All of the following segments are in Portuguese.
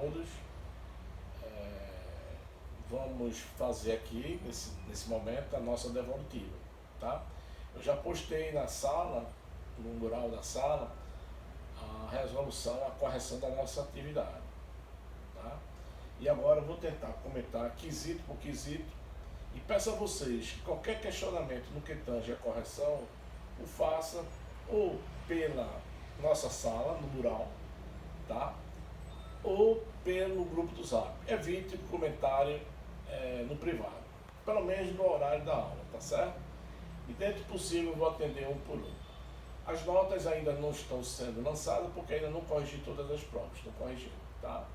todos. Vamos fazer aqui, nesse momento, a nossa devolutiva, tá? Eu já postei na sala, no mural da sala, a resolução, a correção da nossa atividade, tá? E agora eu vou tentar comentar quesito por quesito e peço a vocês que qualquer questionamento no que tange a correção, o faça ou pela nossa sala, no mural, tá? Ou pelo grupo do Zap. Evite o comentário no privado, pelo menos no horário da aula, tá certo? E dentro do possível eu vou atender um por um. As notas ainda não estão sendo lançadas porque ainda não corrigi todas as provas, estou corrigindo, tá?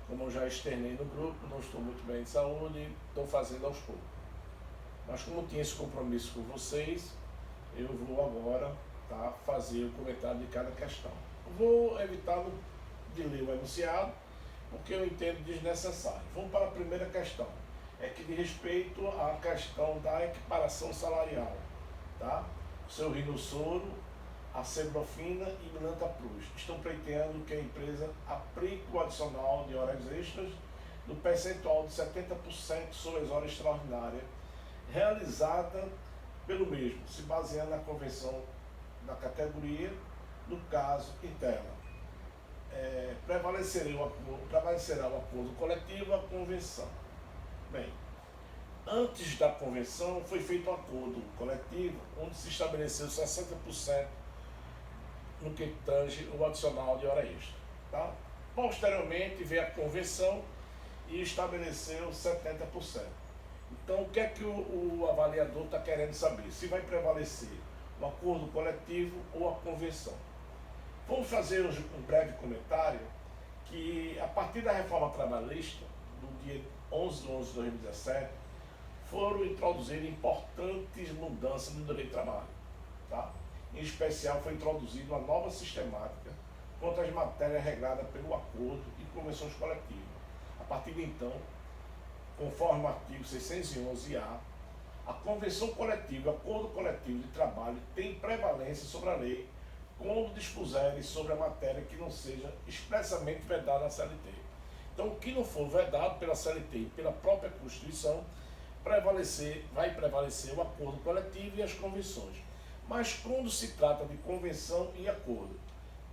Como eu já externei no grupo, não estou muito bem de saúde, estou fazendo aos poucos. Mas como tinha esse compromisso com vocês, eu vou agora, tá, fazer o comentário de cada questão. Vou evitar de ler o enunciado, porque eu entendo desnecessário. Vamos para a primeira questão. É que diz respeito à questão da equiparação salarial, tá? O seu rinossoro, a Sebrofina e Milanta Plus estão pleiteando que a empresa aplique o adicional de horas extras no percentual de 70% sobre as horas extraordinárias realizada pelo mesmo, se baseando na convenção da categoria, no caso interna. Prevalecerá o acordo coletivo à convenção. Bem, antes da convenção foi feito um acordo coletivo onde se estabeleceu 60% no que tange o adicional de hora extra. Tá? Posteriormente veio a convenção e estabeleceu 70%. Então o que é que o avaliador está querendo saber? Se vai prevalecer o acordo coletivo ou a convenção. Vamos fazer um breve comentário que a partir da reforma trabalhista, do dia 11 de 11 de 2017, foram introduzidas importantes mudanças no direito do trabalho. Tá? Em especial foi introduzida uma nova sistemática quanto às matérias regradas pelo acordo e convenções coletivas. A partir de então, conforme o artigo 611-A, a convenção coletiva e o acordo coletivo de trabalho tem prevalência sobre a lei quando dispuserem sobre a matéria que não seja expressamente vedada na CLT. Então, o que não for vedado pela CLT e pela própria Constituição, vai prevalecer o acordo coletivo e as convenções. Mas quando se trata de convenção e acordo?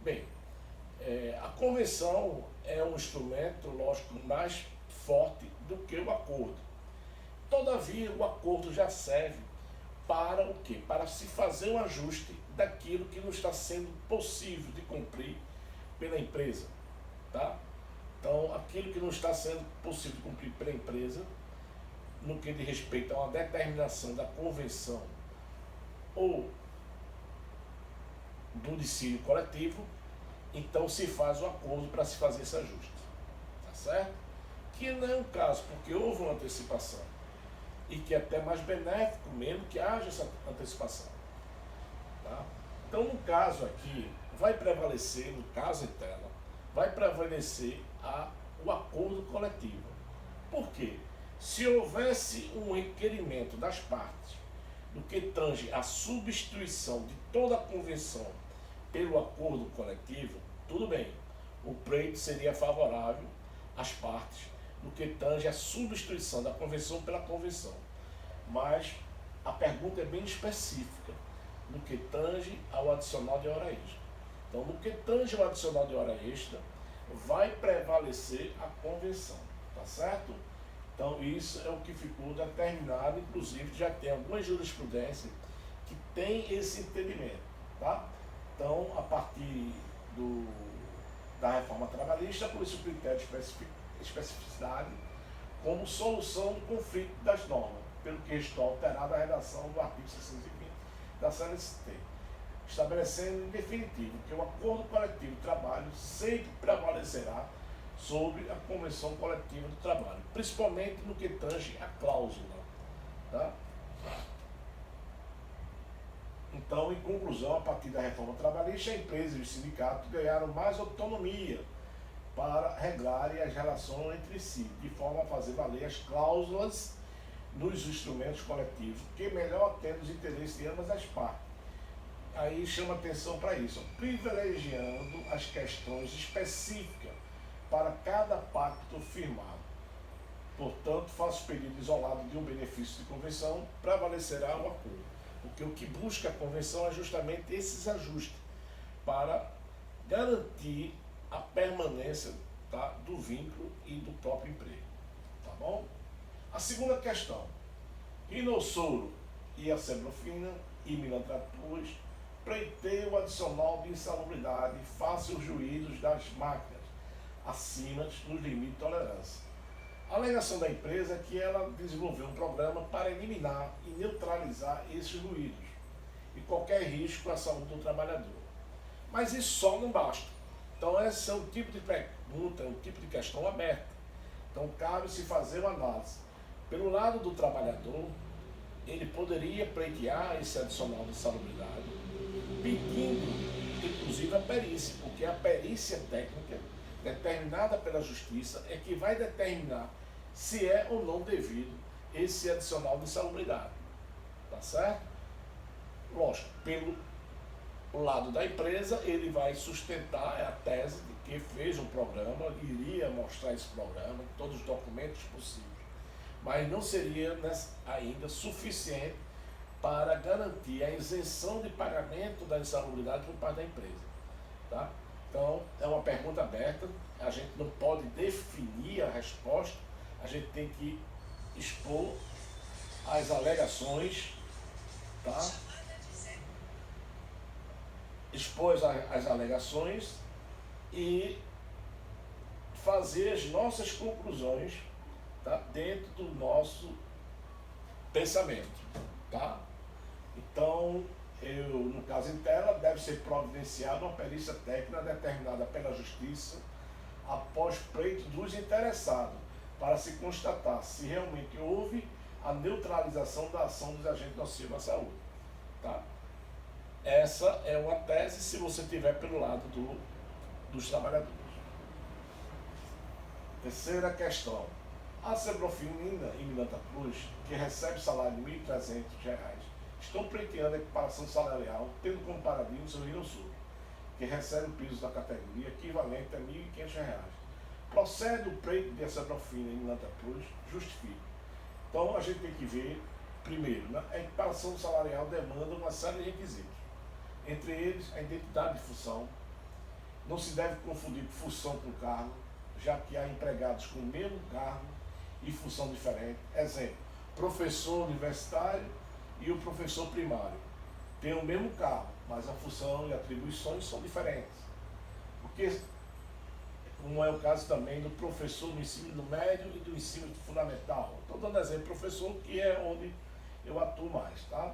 Bem, a convenção é um instrumento, lógico, mais forte do que o acordo. Todavia, o acordo já serve para o quê? Para se fazer um ajuste daquilo que não está sendo possível de cumprir pela empresa, tá? Então, aquilo que não está sendo possível de cumprir pela empresa, no que diz respeito a uma determinação da convenção ou do dissídio coletivo, então se faz o acordo para se fazer esse ajuste, tá certo? Que não é um caso, porque houve uma antecipação e que é até mais benéfico mesmo que haja essa antecipação. Tá? Então, no caso aqui, vai prevalecer, no caso interno, vai prevalecer o acordo coletivo. Por quê? Se houvesse um requerimento das partes no que tange a substituição de toda a convenção pelo acordo coletivo, tudo bem, o pleito seria favorável às partes no que tange a substituição da convenção pela convenção. Mas a pergunta é bem específica, no que tange ao adicional de hora extra. Então, no que tange ao adicional de hora extra, vai prevalecer a convenção, tá certo? Então, isso é o que ficou determinado, inclusive já tem algumas jurisprudências que tem esse entendimento, tá? Então, a partir da reforma trabalhista, por isso o critério de especificidade como solução do conflito das normas, pelo que restou alterada a redação do artigo 620 da CLT, estabelecendo em definitivo que o acordo coletivo de trabalho sempre prevalecerá sobre a convenção coletiva do trabalho, principalmente no que tange a cláusula. Tá? Então, em conclusão, a partir da reforma trabalhista, a empresa e os sindicatos ganharam mais autonomia para regularem as relações entre si, de forma a fazer valer as cláusulas nos instrumentos coletivos, que melhor atendem os interesses de ambas as partes. Aí chama atenção para isso, privilegiando as questões específicas para cada pacto firmado. Portanto, faço pedido isolado de um benefício de convenção, prevalecerá o acordo. Porque o que busca a convenção é justamente esses ajustes para garantir a permanência, tá, do vínculo e do próprio emprego. Tá bom? A segunda questão. Rinosoro e a Sebrofina e Milantratus pleiteiam o adicional de insalubridade face aos ruídos das máquinas acima nos limites de tolerância. A alegação da empresa é que ela desenvolveu um programa para eliminar e neutralizar esses ruídos e qualquer risco à saúde do trabalhador. Mas isso só não basta. Então esse é um tipo de pergunta, um tipo de questão aberta. Então cabe-se fazer uma análise. Pelo lado do trabalhador, ele poderia pleitear esse adicional de salubridade, pedindo inclusive a perícia, porque a perícia técnica determinada pela justiça é que vai determinar se é ou não devido esse adicional de salubridade. Tá certo? Lógico, pelo lado da empresa, ele vai sustentar a tese de que fez um programa, iria mostrar esse programa, todos os documentos possíveis, mas não seria ainda suficiente para garantir a isenção de pagamento da insalubridade por parte da empresa. Tá? Então, é uma pergunta aberta, a gente não pode definir a resposta, a gente tem que expor as alegações, tá? Expor as alegações e fazer as nossas conclusões, tá, dentro do nosso pensamento. Tá? Então, no caso em tela, deve ser providenciada uma perícia técnica determinada pela Justiça após pleito dos interessados, para se constatar se realmente houve a neutralização da ação dos agentes nocivos à saúde. Tá? Essa é uma tese se você tiver pelo lado dos trabalhadores. Terceira questão. A Sebrofina e Milantratus, que recebe salário de R$ 1.300, estão pleiteando a equiparação salarial, tendo como paradigma o seu Rinosoro, que recebe o piso da categoria equivalente a R$ 1.500. Procede o pleito de Sebrofina e Milantratus, justifica. Então a gente tem que ver, primeiro, né, a equiparação salarial demanda uma série de requisitos. Entre eles, a identidade de função. Não se deve confundir função com cargo, já que há empregados com o mesmo cargo e função diferente. Exemplo, professor universitário e o professor primário têm o mesmo cargo, mas a função e atribuições são diferentes. Porque, como é o caso também do professor no ensino médio e do ensino fundamental. Estou dando exemplo, professor, que é onde eu atuo mais, tá?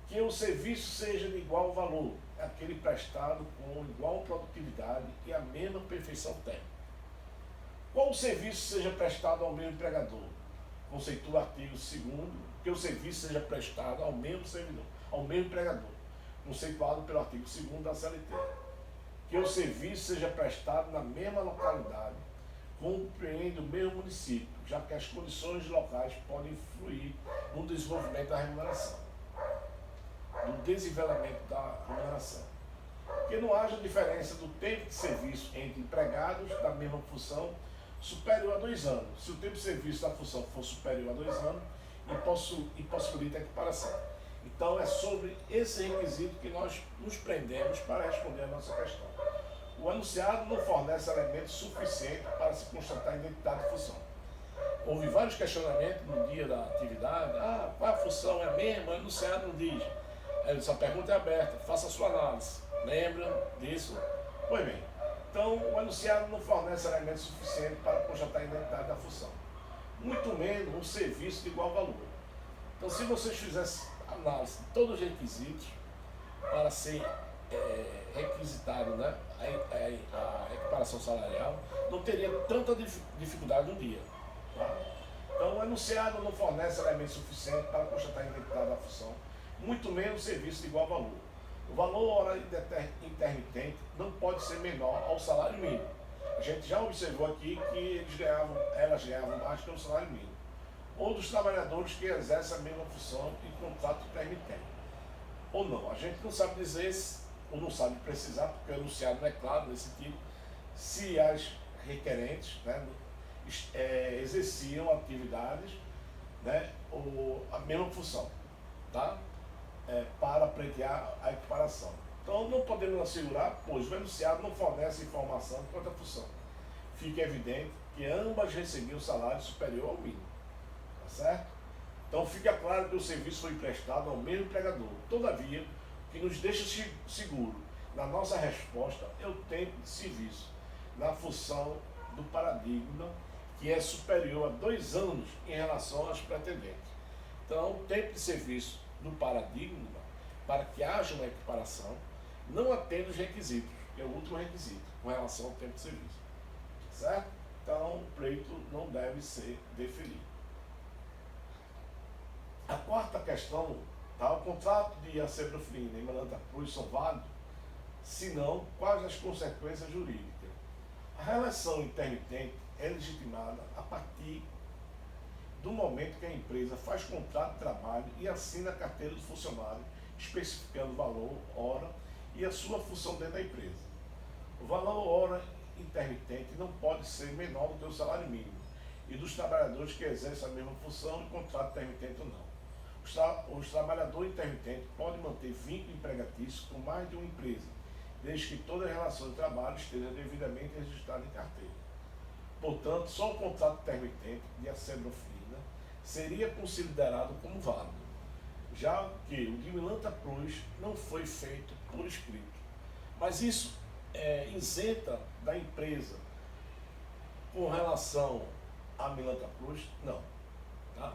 Que o serviço seja de igual valor, aquele prestado com igual produtividade e a mesma perfeição técnica. Qual o serviço seja prestado ao mesmo empregador? Conceitua o artigo 2º, que o serviço seja prestado ao mesmo servidor, ao mesmo empregador, conceituado pelo artigo 2º da CLT. Que o serviço seja prestado na mesma localidade, compreende o mesmo município, já que as condições locais podem influir no desenvolvimento da remuneração, do desenvolvimento da remuneração. Que não haja diferença do tempo de serviço entre empregados da mesma função superior a 2 anos. Se o tempo de serviço da função for superior a 2 anos, e possibilita a equiparação. Então é sobre esse requisito que nós nos prendemos para responder a nossa questão. O enunciado não fornece elementos suficientes para se constatar a identidade de função. Houve vários questionamentos no dia da atividade. Qual a função é a mesma? O enunciado não diz. Essa pergunta é aberta, faça a sua análise. Lembra disso? Pois bem, então o enunciado não fornece elementos suficientes para constatar a identidade da função. Muito menos um serviço de igual valor. Então, se vocês fizessem análise de todos os requisitos para ser requisitado, né, a equiparação salarial, não teria tanta dificuldade no dia. Tá? Então, o enunciado não fornece elementos suficientes para constatar a identidade da função, muito menos serviço de igual valor. O valor horário intermitente não pode ser menor ao salário mínimo. A gente já observou aqui que elas ganhavam mais que o salário mínimo. Ou dos trabalhadores que exercem a mesma função em contrato intermitente. Ou não, a gente não sabe dizer, ou não sabe precisar, porque o enunciado não é claro nesse sentido, se as requerentes, né, exerciam atividades, né, a mesma função, tá? Para pleitear a equiparação. Então, não podemos assegurar, pois o enunciado não fornece informação quanto à função. Fica evidente que ambas recebiam salário superior ao mínimo, tá certo? Então, fica claro que o serviço foi prestado ao mesmo empregador. Todavia, o que nos deixa seguro na nossa resposta é o tempo de serviço, na função do paradigma, que é superior a 2 anos em relação aos pretendentes. Então, o tempo de serviço do paradigma, para que haja uma equiparação, não atende os requisitos, que é o último requisito, com relação ao tempo de serviço. Certo? Então, o pleito não deve ser deferido. A quarta questão, tá? O contrato de acebrofilina e Malanta Cruz são válidos? Se não, quais as consequências jurídicas? A relação intermitente é legitimada a partir do momento que a empresa faz contrato de trabalho e assina a carteira do funcionário, especificando o valor, hora e a sua função dentro da empresa. O valor hora intermitente não pode ser menor do que o salário mínimo e dos trabalhadores que exercem a mesma função em contrato intermitente ou não. Os trabalhadores intermitentes podem manter vínculo empregatício com mais de uma empresa, desde que toda a relação de trabalho esteja devidamente registrada em carteira. Portanto, só o contrato intermitente de acebrofilina seria considerado como válido, já que o de Milanta Plus não foi feito por escrito. Mas isso isenta da empresa com relação a Milanta Plus? Não. Tá?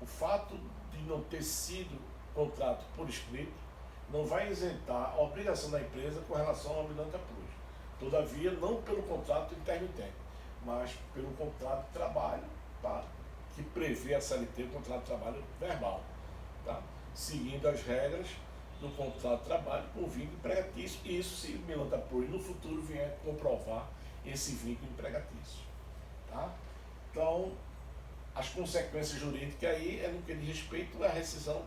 O fato de não ter sido contrato por escrito não vai isentar a obrigação da empresa com relação ao Milanta Plus. Todavia, não pelo contrato intermitente, mas pelo contrato de trabalho, tá? Que prevê a CLT, o contrato de trabalho verbal, tá? Seguindo as regras do contrato de trabalho com vínculo empregatício, e isso se o Milanta Plus no futuro vier comprovar esse vínculo empregatício. Tá? Então, as consequências jurídicas aí é no que diz respeito à rescisão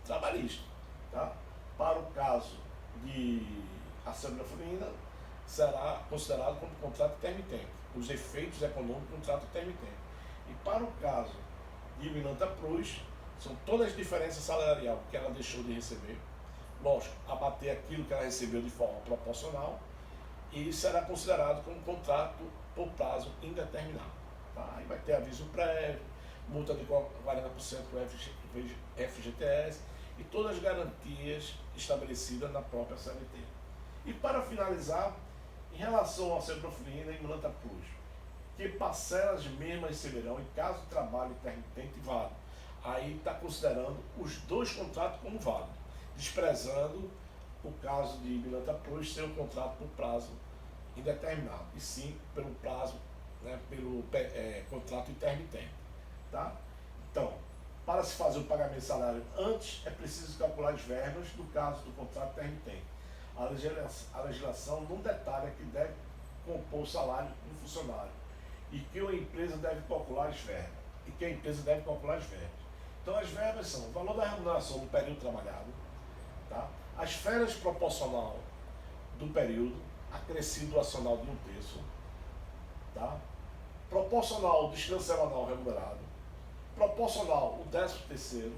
trabalhista. Tá? Para o caso de acebrofilina, será considerado como contrato intermitente, os efeitos econômicos do contrato intermitente. E para o caso de Milanta Plus, são todas as diferenças salariais que ela deixou de receber, lógico, abater aquilo que ela recebeu de forma proporcional, e será considerado como contrato por prazo indeterminado. Tá? Aí vai ter aviso prévio, multa de 40% com FGTS e todas as garantias estabelecidas na própria CLT. E para finalizar, em relação ao acebrofilina e Milanta Plus, que parcelas mesmas receberão em caso de trabalho intermitente válido. Aí está considerando os dois contratos como válidos, desprezando o caso de Milanta Plus ser um contrato por prazo indeterminado, e sim pelo prazo, né, pelo contrato intermitente. Tá? Então, para se fazer o pagamento de salário antes, é preciso calcular as verbas do caso do contrato intermitente. A legislação não detalha que deve compor o salário do funcionário e que a empresa deve calcular as verbas. Então, as verbas são o valor da remuneração do período trabalhado, tá? As férias proporcional do período, acrescido acional de 1/3, tá? Proporcional ao descanso semanal remunerado, proporcional o 13º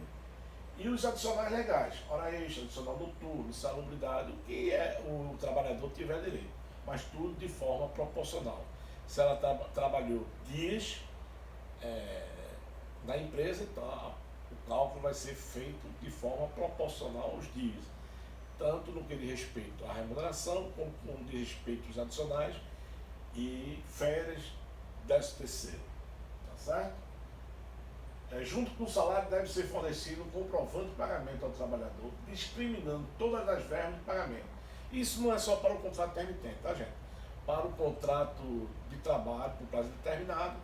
e os adicionais legais, hora extra, adicional noturno, insalubridade, o que o trabalhador tiver direito, mas tudo de forma proporcional. Se ela trabalhou dias na empresa, então o cálculo vai ser feito de forma proporcional aos dias, tanto no que diz respeito à remuneração, como no que diz respeito aos adicionais e férias, 13º, tá certo? Junto com o salário deve ser fornecido um comprovante de pagamento ao trabalhador, discriminando todas as verbas de pagamento. Isso não é só para o contrato intermitente, tá, gente? Para o contrato de trabalho por prazo determinado,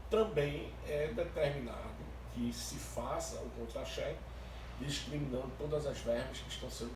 também é determinado que se faça o contra-cheque, discriminando todas as verbas que estão sendo